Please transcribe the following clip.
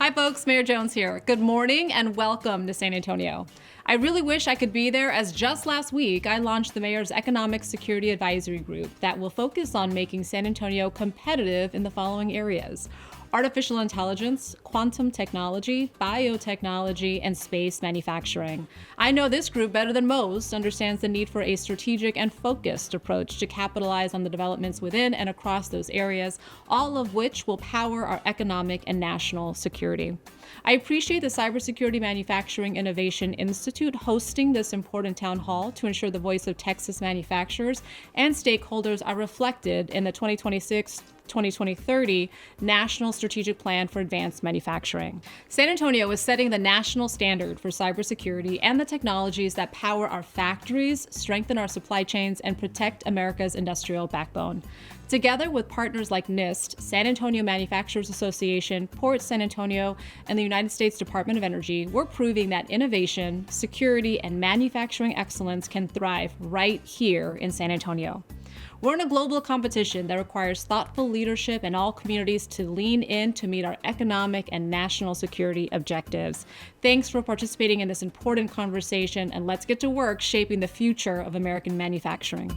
Hi folks, Mayor Jones here. Good morning and welcome to San Antonio. I really wish I could be there, as just last week I launched the Mayor's Economic Security Advisory Group that will focus on making San Antonio competitive in the following areas: artificial intelligence, quantum technology, biotechnology, and space manufacturing. I know this group better than most understands the need for a strategic and focused approach to capitalize on the developments within and across those areas, all of which will power our economic and national security. I appreciate the Cybersecurity Manufacturing Innovation Institute hosting this important town hall to ensure the voice of Texas manufacturers and stakeholders are reflected in the 2026-2030 National Strategic Plan for Advanced Manufacturing. San Antonio is setting the national standard for cybersecurity and the technologies that power our factories, strengthen our supply chains, and protect America's industrial backbone. Together with partners like NIST, San Antonio Manufacturers Association, Port San Antonio, and the United States Department of Energy, we're proving that innovation, security, and manufacturing excellence can thrive right here in San Antonio. We're in a global competition that requires thoughtful leadership in all communities to lean in to meet our economic and national security objectives. Thanks for participating in this important conversation, and let's get to work shaping the future of American manufacturing.